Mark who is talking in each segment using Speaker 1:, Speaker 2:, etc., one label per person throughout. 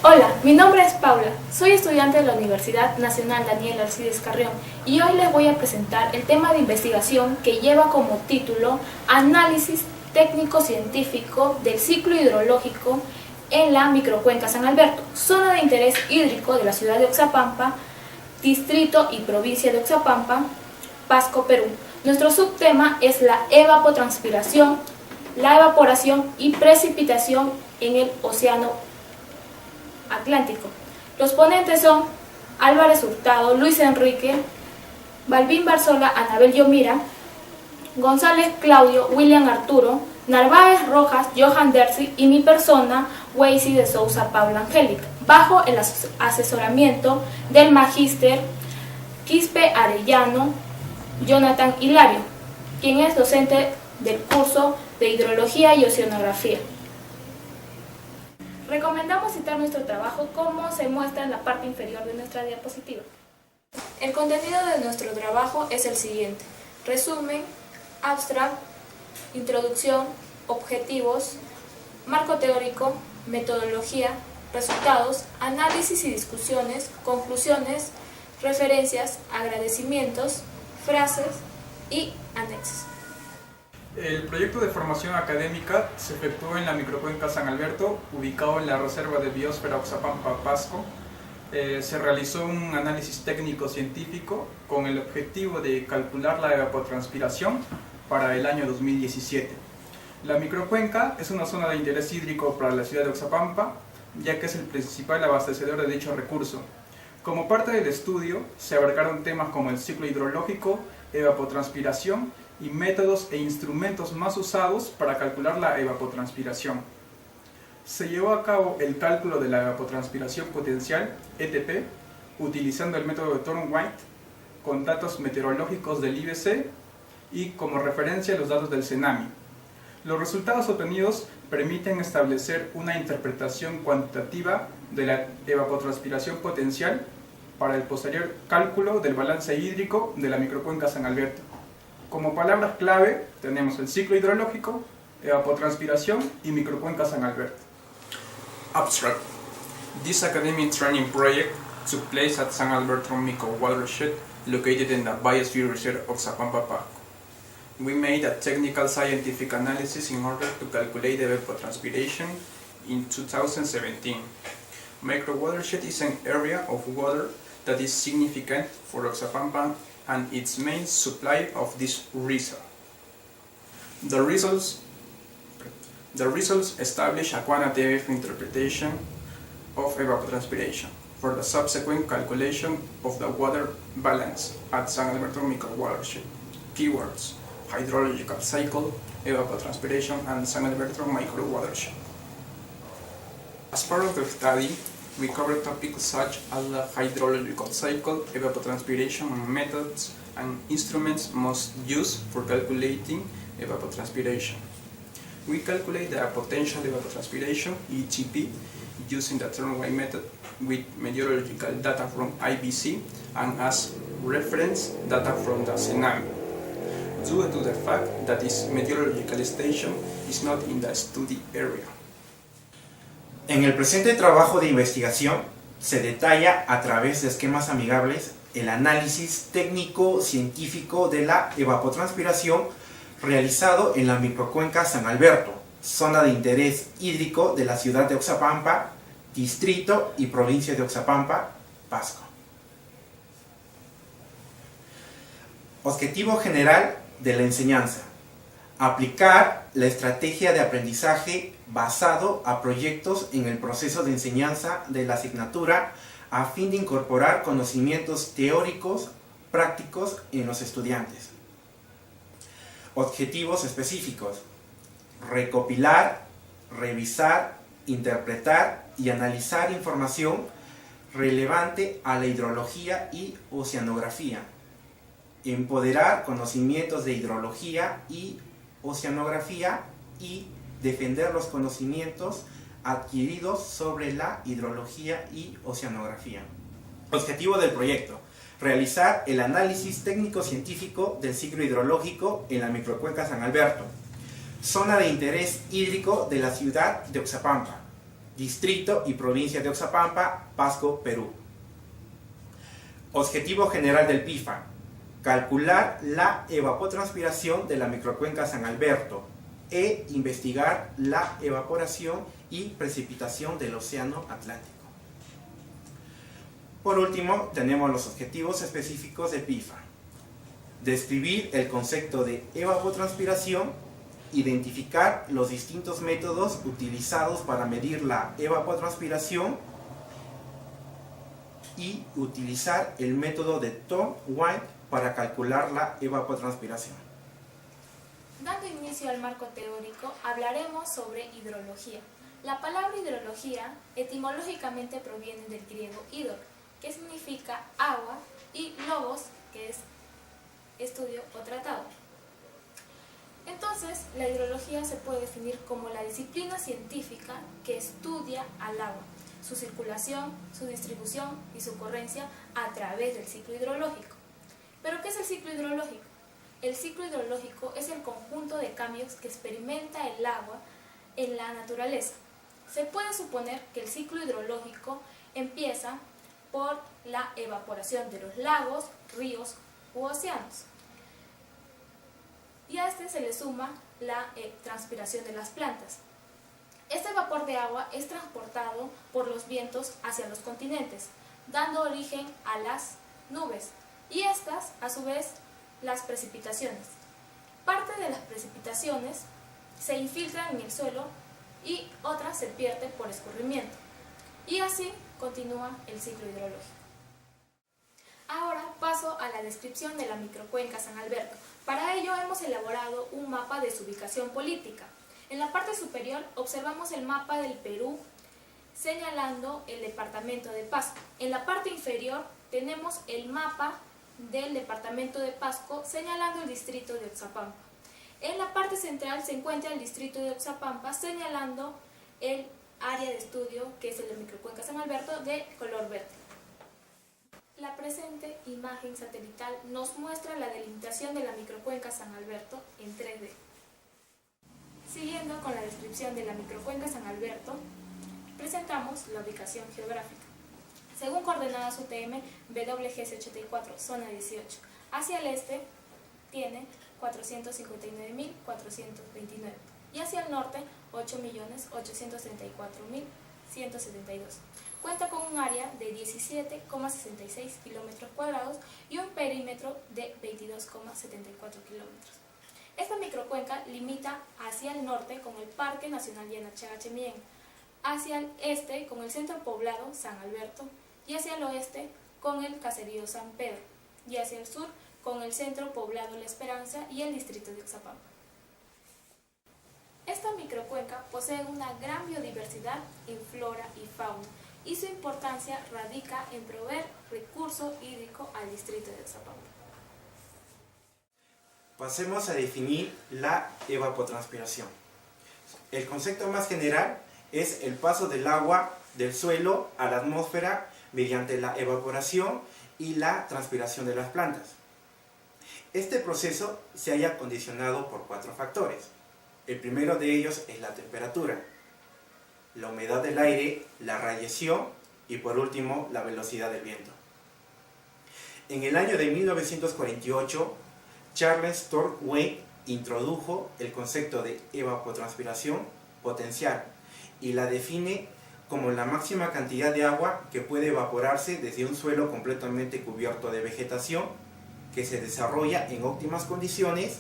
Speaker 1: Hola, mi nombre es Paula, soy estudiante de la Universidad Nacional Daniel Alcides Carrión y hoy les voy a presentar el tema de investigación que lleva como título Análisis técnico-científico del ciclo hidrológico en la microcuenca San Alberto, zona de interés hídrico de la ciudad de Oxapampa, distrito y provincia de Oxapampa, Pasco, Perú. Nuestro subtema es la evapotranspiración, la evaporación y precipitación en el océano Atlántico. Los ponentes son Álvarez Hurtado, Luis Enrique, Balbín Barzola, Anabel Yomira, González Claudio, William Arturo, Narváez Rojas, Johan Dersi y mi persona, Weisy de Sousa Paula Angélica, bajo el asesoramiento del magíster Quispe Arellano Jonathan Hilario, quien es docente del curso de Hidrología y Oceanografía. Recomendamos citar nuestro trabajo como se muestra en la parte inferior de nuestra diapositiva. El contenido de nuestro trabajo es el siguiente: resumen, abstract, introducción, objetivos, marco teórico, metodología, resultados, análisis y discusiones, conclusiones, referencias, agradecimientos, frases y anexos.
Speaker 2: El proyecto de formación académica se efectuó en la microcuenca San Alberto, ubicado en la Reserva de Biosfera Oxapampa, Pasco. Se realizó un análisis técnico-científico con el objetivo de calcular la evapotranspiración para el año 2017. La microcuenca es una zona de interés hídrico para la ciudad de Oxapampa, ya que es el principal abastecedor de dicho recurso. Como parte del estudio, se abarcaron temas como el ciclo hidrológico, evapotranspiración y métodos e instrumentos más usados para calcular la evapotranspiración. Se llevó a cabo el cálculo de la evapotranspiración potencial, ETP, utilizando el método de Thorne-White, con datos meteorológicos del IBC y como referencia los datos del CENAMI. Los resultados obtenidos permiten establecer una interpretación cuantitativa de la evapotranspiración potencial para el posterior cálculo del balance hídrico de la microcuenca San Alberto. Como palabras clave tenemos el ciclo hidrológico, evapotranspiración y microcuenca San Alberto.
Speaker 3: Abstract. This academic training project took place at San Alberto Micro Watershed, located in the Biosphere Reserve of Oxapampa, Pasco. We made a technical scientific analysis in order to calculate the evapotranspiration in 2017. Micro Watershed is an area of water that is significant for Oxapampa and its main supply of this reserve. The results establish a quantitative interpretation of evapotranspiration for the subsequent calculation of the water balance at San Alberto Micro Watershed. Keywords: hydrological cycle, evapotranspiration, and San Alberto Micro Watershed. As part of the study, we covered topics such as the hydrological cycle, evapotranspiration, and methods and instruments most used for calculating evapotranspiration. We calculate the potential evapotranspiration, ETP, using the Thorne-White method with meteorological data from IBC and as reference data from the CENAMI, due to the fact that this meteorological station is not in the study area.
Speaker 4: En el presente trabajo de investigación se detalla a través de esquemas amigables el análisis técnico-científico de la evapotranspiración realizado en la microcuenca San Alberto, zona de interés hídrico de la ciudad de Oxapampa, distrito y provincia de Oxapampa, Pasco. Objetivo general de la enseñanza: aplicar la estrategia de aprendizaje basado a proyectos en el proceso de enseñanza de la asignatura a fin de incorporar conocimientos teóricos prácticos en los estudiantes. Objetivos específicos: recopilar, revisar, interpretar y analizar información relevante a la hidrología y oceanografía, empoderar conocimientos de hidrología y oceanografía y defender los conocimientos adquiridos sobre la hidrología y oceanografía. Objetivo del proyecto: realizar el análisis técnico-científico del ciclo hidrológico en la microcuenca San Alberto, zona de interés hídrico de la ciudad de Oxapampa, Distrito y Provincia de Oxapampa, Pasco, Perú. Objetivo general del PIFA: calcular la evapotranspiración de la microcuenca San Alberto e investigar la evaporación y precipitación del Océano Atlántico. Por último, tenemos los objetivos específicos del PIFA: describir el concepto de evapotranspiración, identificar los distintos métodos utilizados para medir la evapotranspiración y utilizar el método de Thorne-White para calcular la evapotranspiración.
Speaker 1: Dando inicio al marco teórico, hablaremos sobre hidrología. La palabra hidrología etimológicamente proviene del griego hidro, que significa agua, y logos, que es estudio o tratado. Entonces, la hidrología se puede definir como la disciplina científica que estudia al agua, su circulación, su distribución y su ocurrencia a través del ciclo hidrológico. ¿Pero qué es el ciclo hidrológico? El ciclo hidrológico es el conjunto de cambios que experimenta el agua en la naturaleza. Se puede suponer que el ciclo hidrológico empieza por la evaporación de los lagos, ríos u océanos. Y a este se le suma la transpiración de las plantas. Este vapor de agua es transportado por los vientos hacia los continentes, dando origen a las nubes, y estas, a su vez, las precipitaciones. Parte de las precipitaciones se infiltran en el suelo y otras se pierden por escurrimiento. Y así continúa el ciclo hidrológico. Ahora paso a la descripción de la microcuenca San Alberto. Para ello hemos elaborado un mapa de su ubicación política. En la parte superior observamos el mapa del Perú señalando el departamento de Pasco. En la parte inferior tenemos el mapa del departamento de Pasco señalando el distrito de Oxapampa. En la parte central se encuentra el distrito de Oxapampa señalando el área de estudio, que es el de microcuenca San Alberto, de color verde. La presente imagen satelital nos muestra la delimitación de la microcuenca San Alberto en 3D. Siguiendo con la descripción de la microcuenca San Alberto, presentamos la ubicación geográfica. Según coordenadas UTM WGS84, zona 18, hacia el este tiene 459.429 y hacia el norte 8.834.172. Cuenta con un área de 17,66 kilómetros cuadrados y un perímetro de 22,74 kilómetros. Esta microcuenca limita hacia el norte con el Parque Nacional Yanachaga-Chemien, hacia el este con el centro poblado San Alberto y hacia el oeste con el caserío San Pedro, y hacia el sur con el centro poblado La Esperanza y el distrito de Oxapampa. Esta microcuenca posee una gran biodiversidad en flora y fauna, y su importancia radica en proveer recurso hídrico al distrito de Oxapampa.
Speaker 4: Pasemos a definir la evapotranspiración. El concepto más general es el paso del agua del suelo a la atmósfera mediante la evaporación y la transpiración de las plantas. Este proceso se halla condicionado por 4 factores. El primero de ellos es la temperatura, la humedad del aire, la radiación y por último la velocidad del viento. En el año de 1948, Charles Thorne-White introdujo el concepto de evapotranspiración potencial y la define como la máxima cantidad de agua que puede evaporarse desde un suelo completamente cubierto de vegetación que se desarrolla en óptimas condiciones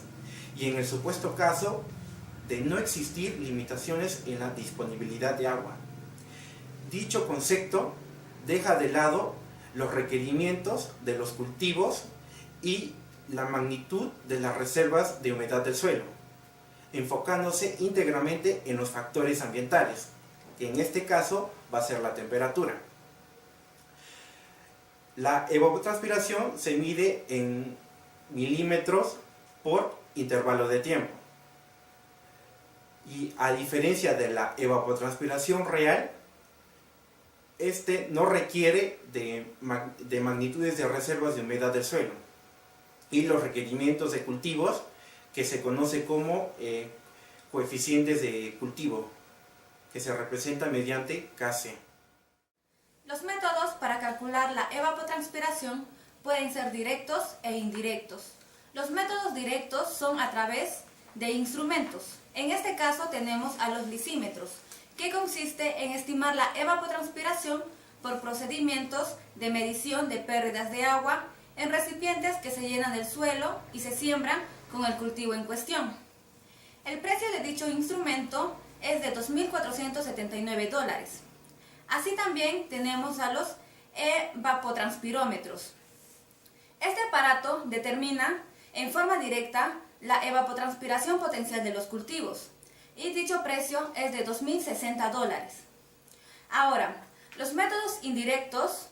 Speaker 4: y en el supuesto caso de no existir limitaciones en la disponibilidad de agua. Dicho concepto deja de lado los requerimientos de los cultivos y la magnitud de las reservas de humedad del suelo, enfocándose íntegramente en los factores ambientales, que en este caso va a ser la temperatura. La evapotranspiración se mide en milímetros por intervalo de tiempo. Y a diferencia de la evapotranspiración real, este no requiere de magnitudes de reservas de humedad del suelo y los requerimientos de cultivos que se conoce como coeficientes de cultivo, que se representa mediante Kc.
Speaker 5: Los métodos para calcular la evapotranspiración pueden ser directos e indirectos. Los métodos directos son a través de instrumentos. En este caso tenemos a los lisímetros, que consiste en estimar la evapotranspiración por procedimientos de medición de pérdidas de agua en recipientes que se llenan del suelo y se siembran con el cultivo en cuestión. El precio de dicho instrumento es de $2.479. Así también tenemos a los evapotranspirómetros. Este aparato determina en forma directa la evapotranspiración potencial de los cultivos y dicho precio es de $2.060. Ahora, los métodos indirectos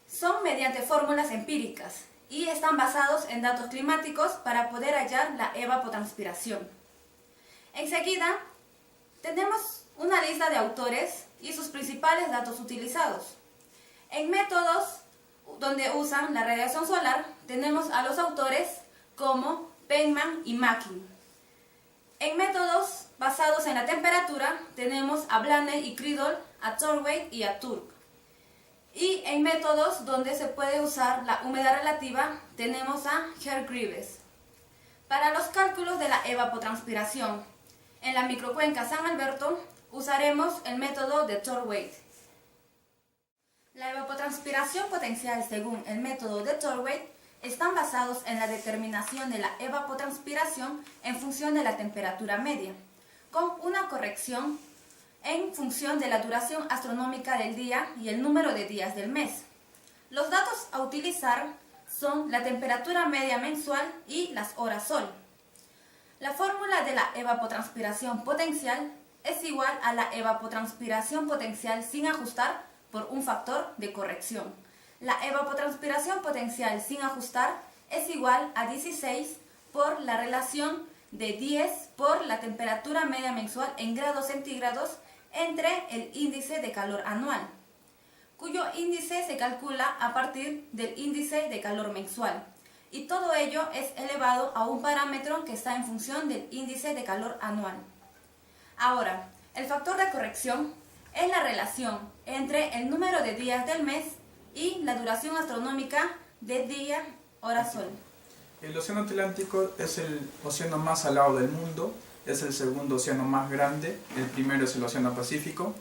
Speaker 5: son mediante fórmulas empíricas y están basados en datos climáticos para poder hallar la evapotranspiración. Enseguida, tenemos una lista de autores y sus principales datos utilizados. En métodos donde usan la radiación solar, tenemos a los autores como Penman y Mackin. En métodos basados en la temperatura, tenemos a Blaney y Criddle, a Torwaite y a Turk. Y en métodos donde se puede usar la humedad relativa, tenemos a Hargreaves. Para los cálculos de la evapotranspiración, en la microcuenca San Alberto, usaremos el método de Torwaite. La evapotranspiración potencial según el método de Torwaite están basados en la determinación de la evapotranspiración en función de la temperatura media, con una corrección en función de la duración astronómica del día y el número de días del mes. Los datos a utilizar son la temperatura media mensual y las horas sol. La fórmula de la evapotranspiración potencial es igual a la evapotranspiración potencial sin ajustar por un factor de corrección. La evapotranspiración potencial sin ajustar es igual a 16 por la relación de 10 por la temperatura media mensual en grados centígrados entre el índice de calor anual, cuyo índice se calcula a partir del índice de calor mensual, y todo ello es elevado a un parámetro que está en función del índice de calor anual. Ahora, el factor de corrección es la relación entre el número de días del mes y la duración astronómica de día, hora, sol.
Speaker 2: El océano Atlántico es el océano más salado del mundo, es el segundo océano más grande, el primero es el océano Pacífico,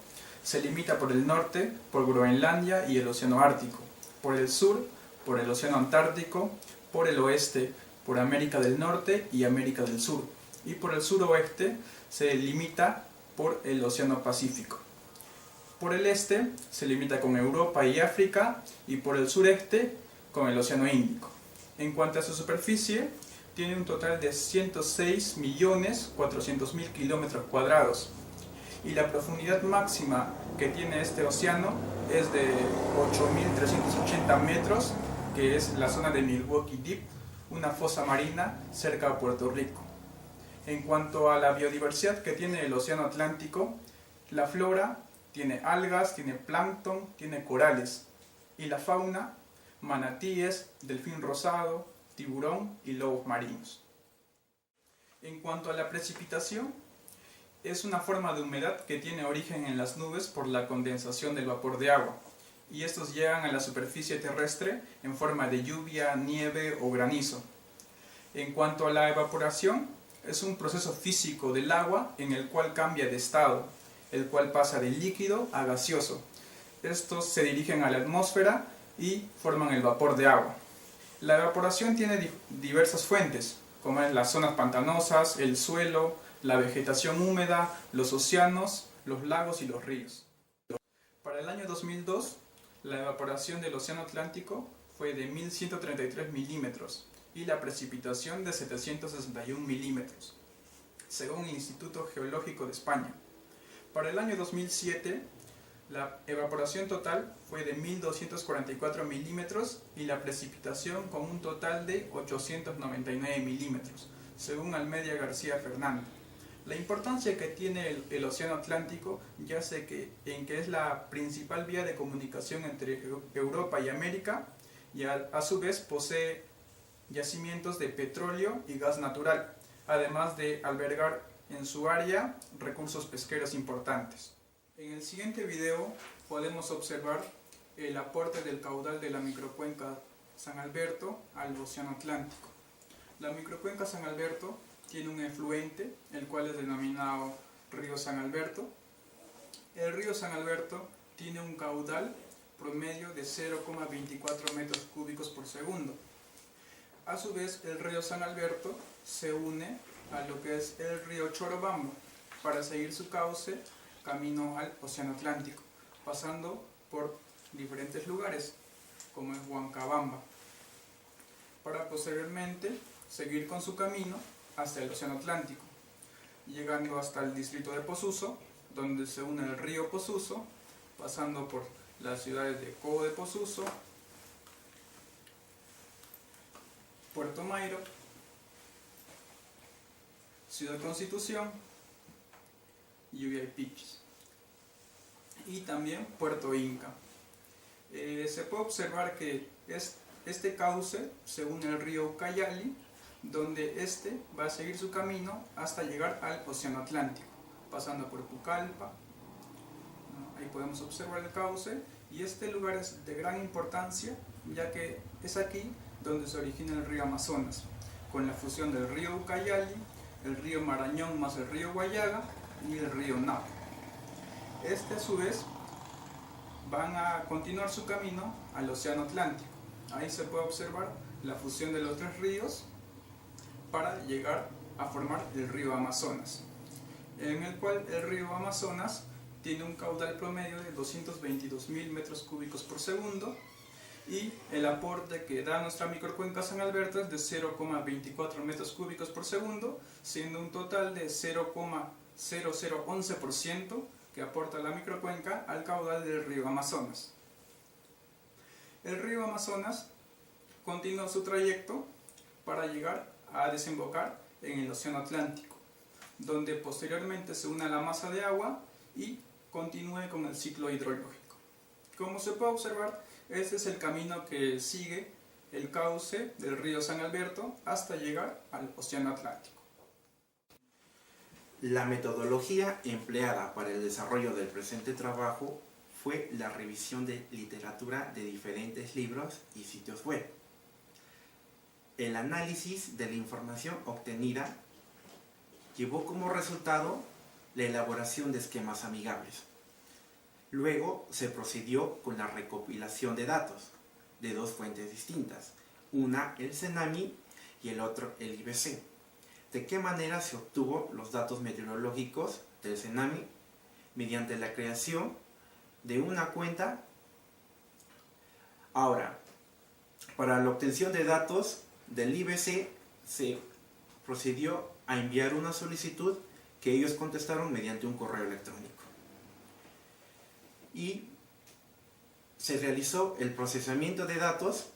Speaker 2: se limita por el norte, por Groenlandia y el océano Ártico, por el sur, por el océano Antártico, por el oeste, por América del Norte y América del Sur, y por el suroeste se limita por el océano Pacífico. Por el este se limita con Europa y África, y por el sureste con el océano Índico. En cuanto a su superficie, tiene un total de 106.400.000 kilómetros cuadrados, y la profundidad máxima que tiene este océano es de 8.380 metros, que es la zona de Milwaukee Deep, una fosa marina cerca de Puerto Rico. En cuanto a la biodiversidad que tiene el océano Atlántico, la flora tiene algas, tiene plancton, tiene corales, y la fauna, manatíes, delfín rosado, tiburón y lobos marinos. En cuanto a la precipitación, es una forma de humedad que tiene origen en las nubes por la condensación del vapor de agua, y estos llegan a la superficie terrestre en forma de lluvia, nieve o granizo. En cuanto a la evaporación, es un proceso físico del agua en el cual cambia de estado, el cual pasa de líquido a gaseoso. Estos se dirigen a la atmósfera y forman el vapor de agua. La evaporación tiene diversas fuentes, como en las zonas pantanosas, el suelo, la vegetación húmeda, los océanos, los lagos y los ríos. Para el año 2002, la evaporación del océano Atlántico fue de 1.133 milímetros y la precipitación de 761 milímetros, según el Instituto Geológico de España. Para el año 2007, la evaporación total fue de 1.244 milímetros y la precipitación con un total de 899 milímetros, según Almeida García Fernández. La importancia que tiene el océano Atlántico yace en que es la principal vía de comunicación entre Europa y América, y a su vez posee yacimientos de petróleo y gas natural, además de albergar en su área recursos pesqueros importantes. En el siguiente video podemos observar el aporte del caudal de la microcuenca San Alberto al Océano Atlántico. La microcuenca San Alberto tiene un efluente, el cual es denominado Río San Alberto. El río San Alberto tiene un caudal promedio de 0,24 metros cúbicos por segundo. A su vez, el río San Alberto se une a lo que es el río Chorobamba para seguir su cauce camino al Océano Atlántico, pasando por diferentes lugares, como es Huancabamba, para posteriormente seguir con su camino hasta el Océano Atlántico, llegando hasta el distrito de Posuso, donde se une el río Posuso, pasando por las ciudades de Cobo de Posuso, Puerto Mayro, Ciudad Constitución y Ullaipichis, y también Puerto Inca. Se puede observar que este cauce se une al río Ucayali, donde este va a seguir su camino hasta llegar al Océano Atlántico, pasando por Pucallpa. Ahí podemos observar el cauce, y este lugar es de gran importancia, ya que es aquí donde se origina el río Amazonas, con la fusión del río Ucayali, el río Marañón más el río Guayaga y el río Napo. Este a su vez van a continuar su camino al Océano Atlántico. Ahí se puede observar la fusión de los tres ríos para llegar a formar el río Amazonas, en el cual el río Amazonas tiene un caudal promedio de 222.000 metros cúbicos por segundo, y el aporte que da nuestra microcuenca San Alberto es de 0,24 metros cúbicos por segundo, siendo un total de 0,0011% que aporta la microcuenca al caudal del río Amazonas. El río Amazonas continúa su trayecto para llegar a desembocar en el Océano Atlántico, donde posteriormente se une a la masa de agua y continúe con el ciclo hidrológico. Como se puede observar, este es el camino que sigue el cauce del río San Alberto hasta llegar al Océano Atlántico.
Speaker 4: La metodología empleada para el desarrollo del presente trabajo fue la revisión de literatura de diferentes libros y sitios web. El análisis de la información obtenida llevó como resultado la elaboración de esquemas amigables. Luego se procedió con la recopilación de datos de dos fuentes distintas, una el CENAMI y el otro el IBC. ¿De qué manera se obtuvo los datos meteorológicos del CENAMI? Mediante la creación de una cuenta. Ahora, para la obtención de datos del IBC se procedió a enviar una solicitud que ellos contestaron mediante un correo electrónico. Y se realizó el procesamiento de datos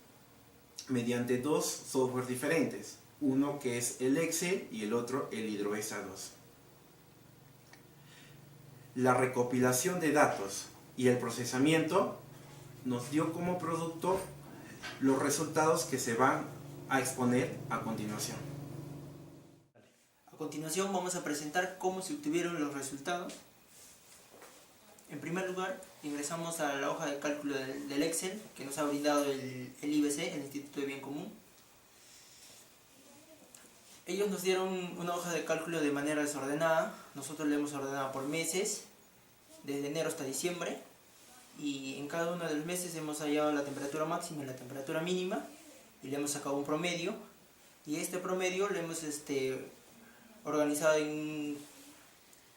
Speaker 4: mediante dos softwares diferentes, uno que es el Excel y el otro el Hidroesa 2. La recopilación de datos y el procesamiento nos dio como producto los resultados que se van a exponer a continuación.
Speaker 6: A continuación vamos a presentar cómo se obtuvieron los resultados. En primer lugar, ingresamos a la hoja de cálculo del Excel que nos ha brindado el IBC, el Instituto de Bien Común. Ellos nos dieron una hoja de cálculo de manera desordenada. Nosotros la hemos ordenado por meses, desde enero hasta diciembre, y en cada uno de los meses hemos hallado la temperatura máxima y la temperatura mínima, y le hemos sacado un promedio, y este promedio lo hemos organizado en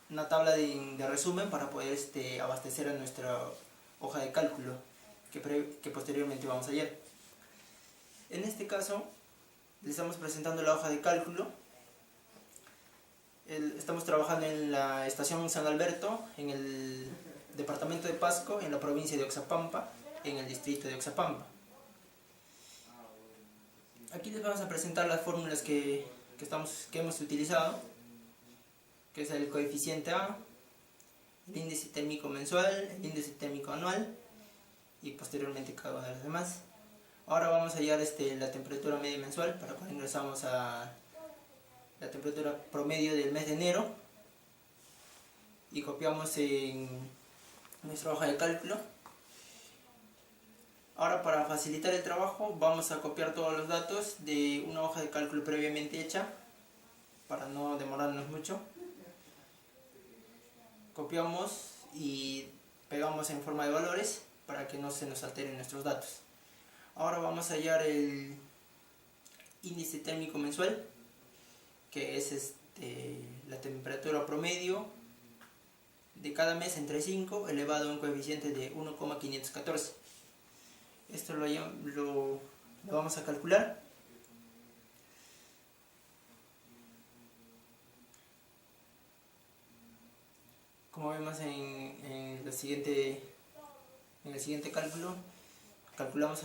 Speaker 6: una tabla de resumen para poder abastecer a nuestra hoja de cálculo que posteriormente vamos a hallar. En este caso les estamos presentando la hoja de cálculo. Estamos trabajando en la estación San Alberto, en el departamento de Pasco, en la provincia de Oxapampa, en el distrito de Oxapampa. Aquí les vamos a presentar las fórmulas que hemos utilizado, que es el coeficiente A, el índice térmico mensual, el índice térmico anual y posteriormente cada una de las demás. Ahora vamos a hallar la temperatura media mensual, para cuando ingresamos a la temperatura promedio del mes de enero, y copiamos en nuestra hoja de cálculo. Ahora, para facilitar el trabajo, vamos a copiar todos los datos de una hoja de cálculo previamente hecha para no demorarnos mucho. Copiamos y pegamos en forma de valores para que no se nos alteren nuestros datos. Ahora vamos a hallar el índice térmico mensual, que es la temperatura promedio de cada mes entre 5 elevado a un coeficiente de 1,514. Esto lo vamos a calcular. Como vemos en el siguiente cálculo, calculamos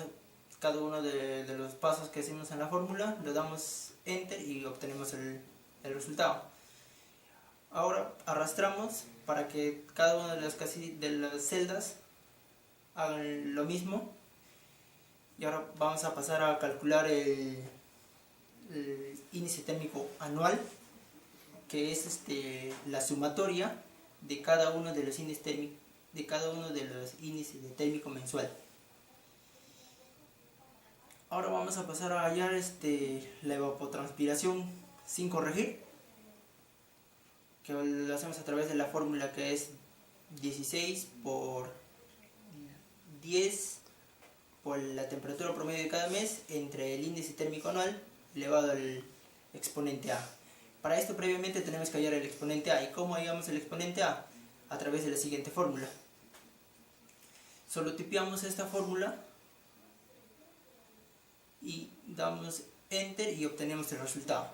Speaker 6: cada uno de los pasos que hacemos en la fórmula, le damos enter y obtenemos el resultado. Ahora arrastramos para que cada una de las celdas hagan lo mismo. Y ahora vamos a pasar a calcular el índice térmico anual, que es la sumatoria de cada uno de los índices de térmico mensual. Ahora vamos a pasar a hallar la evapotranspiración sin corregir, que lo hacemos a través de la fórmula que es 16 por 10 por la temperatura promedio de cada mes entre el índice térmico anual elevado al exponente A. Para esto previamente tenemos que hallar el exponente A. ¿Y cómo hallamos el exponente A? A través de la siguiente fórmula. Solo tipeamos esta fórmula y damos enter y obtenemos el resultado.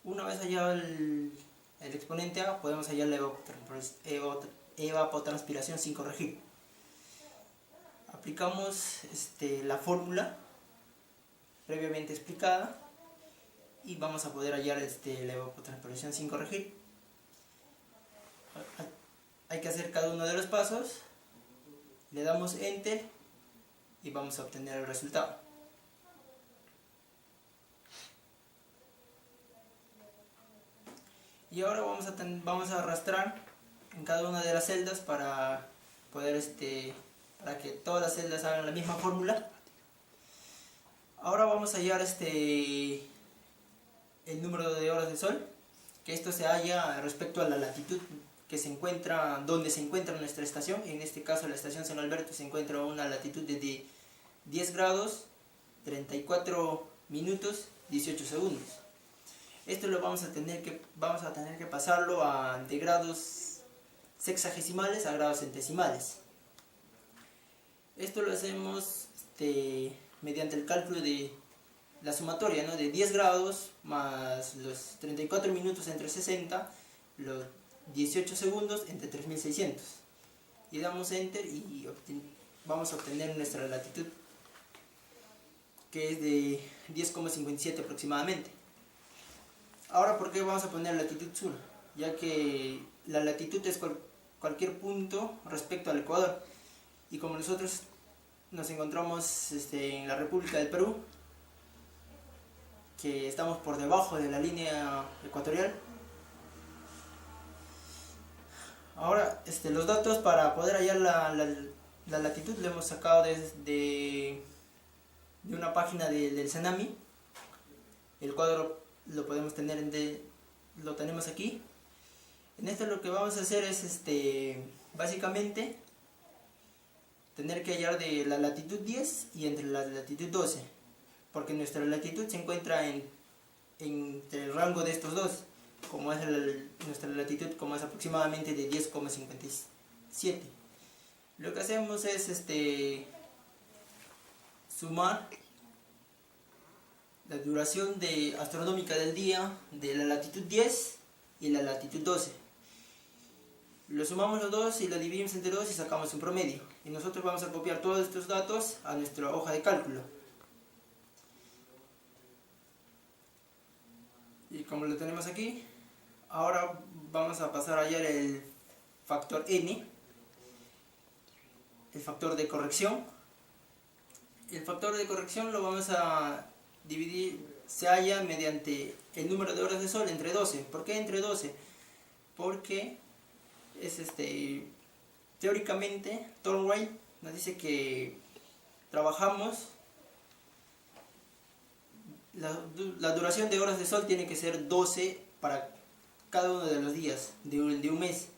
Speaker 6: Una vez hallado el exponente A, podemos hallar la evapotranspiración sin corregir. Aplicamos la fórmula previamente explicada y vamos a poder hallar la evapotranspiración sin corregir. Hay que hacer cada uno de los pasos, le damos enter y vamos a obtener el resultado. Y ahora vamos a arrastrar en cada una de las celdas para poder para que todas las celdas hagan la misma fórmula. Ahora vamos a hallar el número de horas de sol, que esto se halla respecto a la latitud donde se encuentra nuestra estación. En este caso la estación San Alberto se encuentra a una latitud de 10 grados 34 minutos 18 segundos. Esto lo vamos a tener que pasarlo de grados sexagesimales a grados centesimales. Esto lo hacemos mediante el cálculo de la sumatoria, ¿no? De 10 grados más los 34 minutos entre 60, los 18 segundos entre 3600. Y damos enter y vamos a obtener nuestra latitud, que es de 10,57 aproximadamente. Ahora, ¿por qué vamos a poner latitud sur? Ya que la latitud es cualquier punto respecto al Ecuador. Y como nosotros nos encontramos en la República del Perú, que estamos por debajo de la línea ecuatorial. Ahora, los datos para poder hallar la latitud lo hemos sacado de una página del CENAMI. El cuadro lo podemos tener lo tenemos aquí. En esto lo que vamos a hacer es básicamente tener que hallar de la latitud 10 y entre la latitud 12, porque nuestra latitud se encuentra entre el rango de estos dos, como es nuestra latitud, como es aproximadamente de 10,57. Lo que hacemos es sumar la duración astronómica del día de la latitud 10 y la latitud 12. Lo sumamos los dos y lo dividimos entre 2 y sacamos un promedio. Y nosotros vamos a copiar todos estos datos a nuestra hoja de cálculo. Y como lo tenemos aquí, ahora vamos a pasar a hallar el factor n, el factor de corrección. El factor de corrección lo vamos a dividir, se halla mediante el número de horas de sol entre 12. ¿Por qué entre 12? porque es teóricamente Thornwright nos dice que trabajamos, la duración de horas de sol tiene que ser 12 para cada uno de los días de un mes.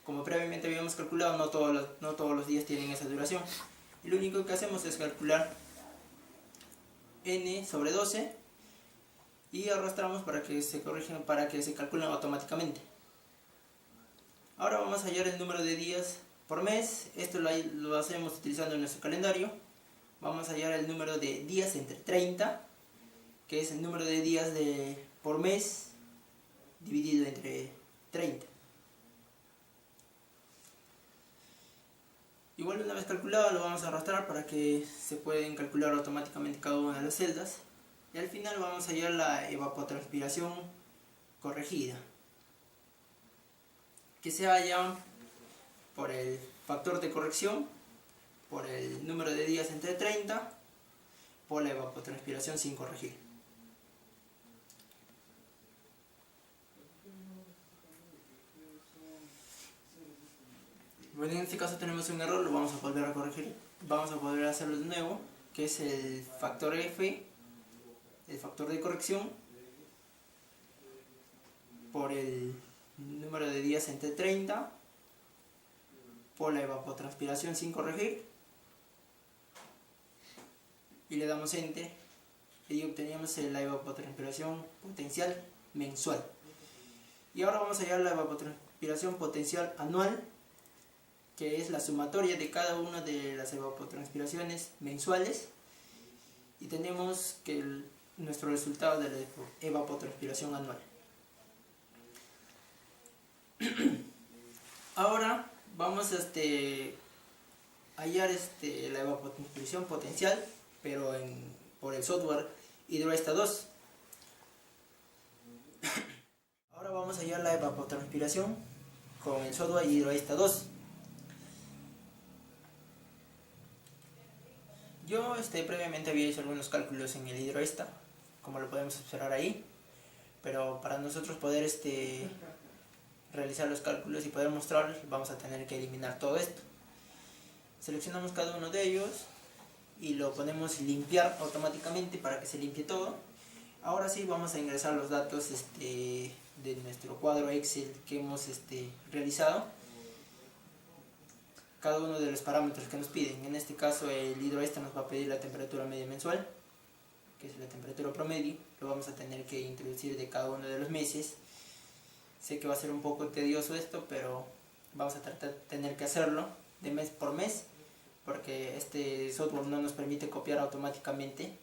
Speaker 6: Como previamente habíamos calculado, no todos los días tienen esa duración. Y lo único que hacemos es calcular n sobre 12 y arrastramos para que se corrijan, para que se calculen automáticamente. Ahora vamos a hallar el número de días por mes. Esto lo hacemos utilizando en nuestro calendario. Vamos a hallar el número de días entre 30, que es el número de días por mes dividido entre 30. Igual, una vez calculado, lo vamos a arrastrar para que se pueden calcular automáticamente cada una de las celdas. Y al final vamos a hallar la evapotranspiración corregida, que se halla por el factor de corrección, por el número de días entre 30, por la evapotranspiración sin corregir. Bueno, en este caso tenemos un error, lo vamos a volver a corregir. Vamos a volver a hacerlo de nuevo, que es el factor F, el factor de corrección, por el número de días entre 30, por la evapotranspiración sin corregir, y le damos Enter, y obteníamos la evapotranspiración potencial mensual. Y ahora vamos a hallar la evapotranspiración potencial anual, que es la sumatoria de cada una de las evapotranspiraciones mensuales, y tenemos que nuestro resultado de la evapotranspiración anual. Ahora vamos a hallar la evapotranspiración potencial, pero por el software Hydroesta 2. Ahora vamos a hallar la evapotranspiración con el software Hydroesta 2. Yo previamente había hecho algunos cálculos en el Hydroesta, como lo podemos observar ahí, pero para nosotros poder realizar los cálculos y poder mostrarlos, vamos a tener que eliminar todo esto. Seleccionamos cada uno de ellos y lo ponemos limpiar automáticamente para que se limpie todo. Ahora sí vamos a ingresar los datos de nuestro cuadro Excel que hemos realizado, cada uno de los parámetros que nos piden. En este caso el Hydroesta nos va a pedir la temperatura media mensual, que es la temperatura promedio. Lo vamos a tener que introducir de cada uno de los meses. Sé que va a ser un poco tedioso esto, pero vamos a tratar de tener que hacerlo de mes por mes, porque este software no nos permite copiar automáticamente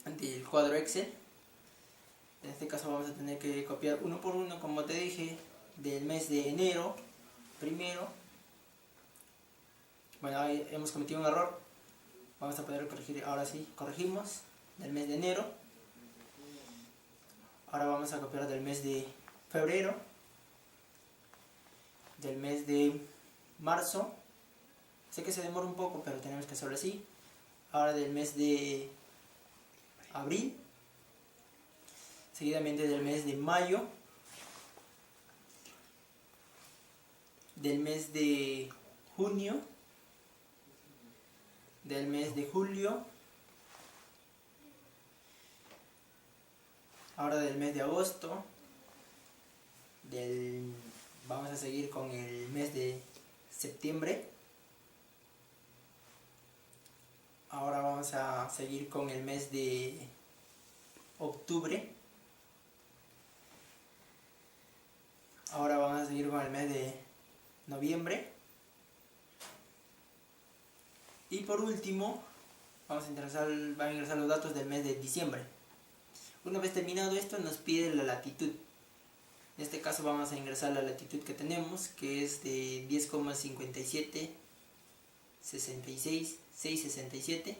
Speaker 6: del cuadro Excel. En este caso vamos a tener que copiar uno por uno, como te dije, del mes de enero primero. Bueno, ahí hemos cometido un error, vamos a poder corregir. Ahora sí, corregimos del mes de enero. Ahora vamos a copiar del mes de febrero, del mes de marzo. Sé que se demora un poco, pero tenemos que hacerlo así. Ahora del mes de abril, seguidamente del mes de mayo, del mes de junio, del mes de julio, ahora del mes de agosto, vamos a seguir con el mes de septiembre. Ahora vamos a seguir con el mes de octubre. Ahora vamos a seguir con el mes de noviembre. Y por último, va a ingresar los datos del mes de diciembre. Una vez terminado esto, nos pide la latitud. En este caso vamos a ingresar la latitud que tenemos, que es de 10,57, 66, 667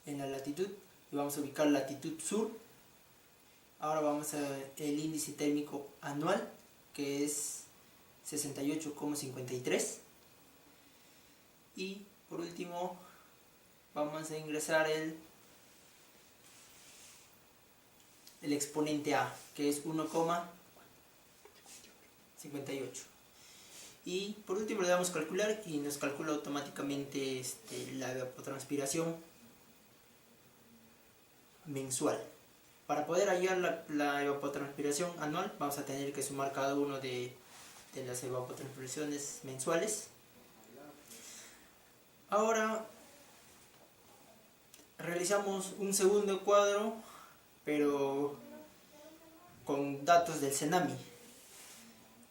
Speaker 6: en la latitud, y vamos a ubicar latitud sur. Ahora vamos a el índice térmico anual, que es 68,53, y por último el exponente A, que es 1,58. Y por último le damos calcular y nos calcula automáticamente la evapotranspiración mensual. Para poder hallar la evapotranspiración anual vamos a tener que sumar cada uno de las evapotranspiraciones mensuales. Ahora realizamos un segundo cuadro, pero con datos del CENAMI.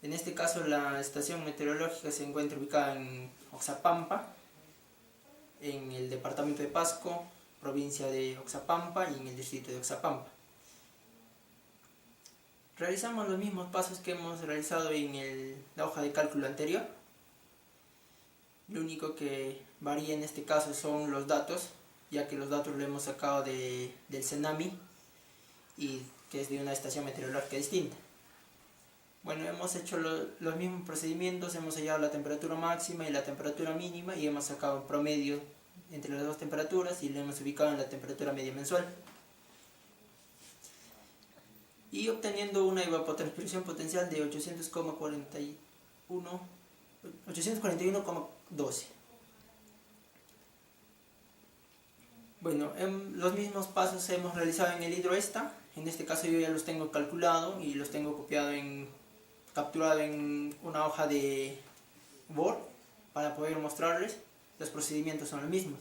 Speaker 6: En este caso la estación meteorológica se encuentra ubicada en Oxapampa, en el departamento de Pasco, provincia de Oxapampa y en el distrito de Oxapampa. Realizamos los mismos pasos que hemos realizado en la hoja de cálculo anterior. Lo único que varía en este caso son los datos, ya que los datos los hemos sacado del CENAMI y que es de una estación meteorológica distinta. Bueno, hemos hecho los mismos procedimientos, hemos hallado la temperatura máxima y la temperatura mínima y hemos sacado un promedio entre las dos temperaturas y lo hemos ubicado en la temperatura media mensual. Y obteniendo una evapotranspiración potencial de 841,12. Bueno, los mismos pasos hemos realizado en el hidroesta. En este caso yo ya los tengo calculado y los tengo capturado en una hoja de Word para poder mostrarles. Los procedimientos son los mismos.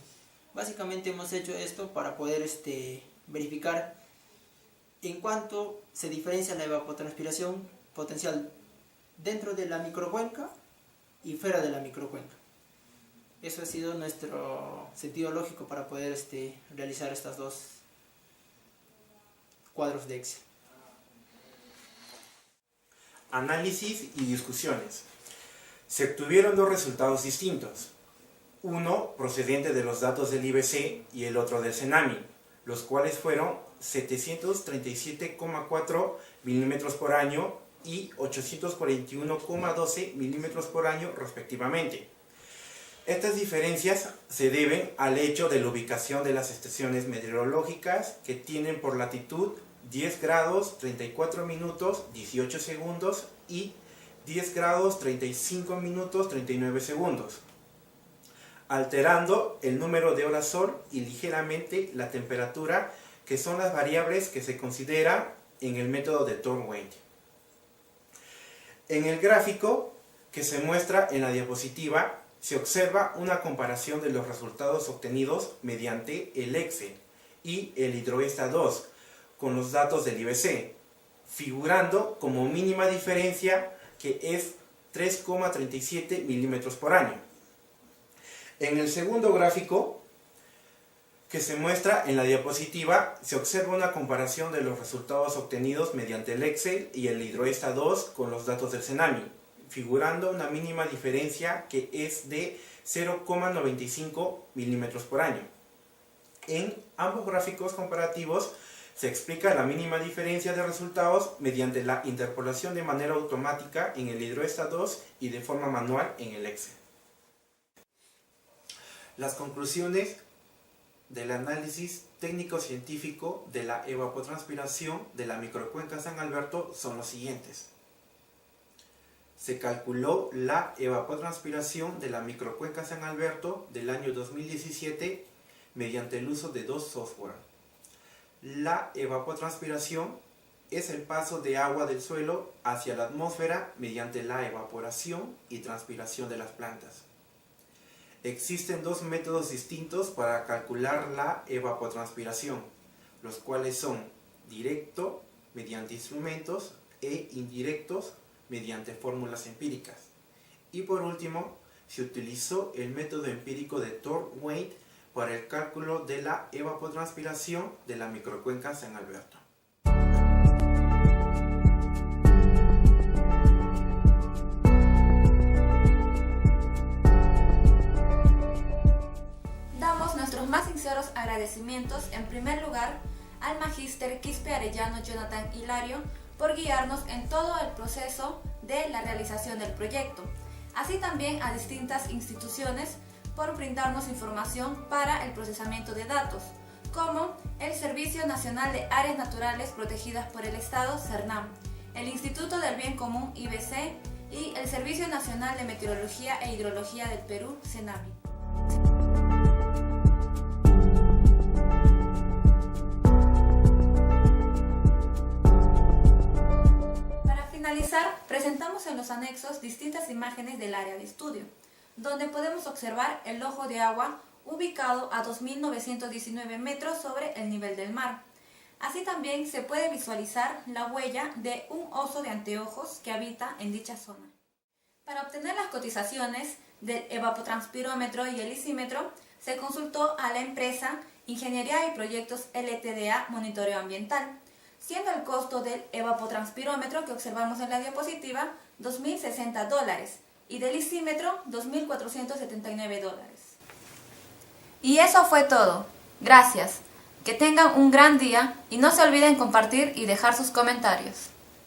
Speaker 6: Básicamente hemos hecho esto para poder verificar en cuánto se diferencia la evapotranspiración potencial dentro de la microcuenca y fuera de la microcuenca. Eso ha sido nuestro sentido lógico para poder realizar estos dos cuadros de Excel.
Speaker 4: Análisis y discusiones. Se obtuvieron dos resultados distintos. Uno procedente de los datos del IBC y el otro del CENAMI, los cuales fueron 737,4 milímetros por año y 841,12 milímetros por año respectivamente. Estas diferencias se deben al hecho de la ubicación de las estaciones meteorológicas, que tienen por latitud 10 grados 34 minutos 18 segundos y 10 grados 35 minutos 39 segundos, alterando el número de horas sol y ligeramente la temperatura, que son las variables que se consideran en el método de Thorndike. En el gráfico que se muestra en la diapositiva se observa una comparación de los resultados obtenidos mediante el Excel y el Hidroesta 2 con los datos del IBC, figurando como mínima diferencia que es 3,37 milímetros por año. En el segundo gráfico que se muestra en la diapositiva se observa una comparación de los resultados obtenidos mediante el Excel y el Hidroesta 2 con los datos del CENAMI, figurando una mínima diferencia que es de 0,95 milímetros por año. En ambos gráficos comparativos se explica la mínima diferencia de resultados mediante la interpolación de manera automática en el Hidroesta 2 y de forma manual en el Excel. Las conclusiones del análisis técnico-científico de la evapotranspiración de la microcuenca San Alberto son los siguientes. Se calculó la evapotranspiración de la microcuenca San Alberto del año 2017 mediante el uso de dos software. La evapotranspiración es el paso de agua del suelo hacia la atmósfera mediante la evaporación y transpiración de las plantas. Existen dos métodos distintos para calcular la evapotranspiración, los cuales son directo mediante instrumentos e indirectos mediante fórmulas empíricas. Y por último, se utilizó el método empírico de Thorndike para el cálculo de la evapotranspiración de la microcuenca San Alberto.
Speaker 5: Damos nuestros más sinceros agradecimientos en primer lugar al magíster Quispe Arellano Jonathan Hilario por guiarnos en todo el proceso de la realización del proyecto, así también a distintas instituciones por brindarnos información para el procesamiento de datos, como el Servicio Nacional de Áreas Naturales Protegidas por el Estado, CERNAM, el Instituto del Bien Común, IBC, y el Servicio Nacional de Meteorología e Hidrología del Perú, CENAMI. Para finalizar, presentamos en los anexos distintas imágenes del área de estudio, donde podemos observar el ojo de agua ubicado a 2.919 metros sobre el nivel del mar. Así también se puede visualizar la huella de un oso de anteojos que habita en dicha zona. Para obtener las cotizaciones del evapotranspirómetro y el isímetro, se consultó a la empresa Ingeniería y Proyectos LTDA Monitoreo Ambiental, siendo el costo del evapotranspirómetro que observamos en la diapositiva $2.060 y del isímetro $2.479. Y eso fue todo. Gracias. Que tengan un gran día y no se olviden compartir y dejar sus comentarios.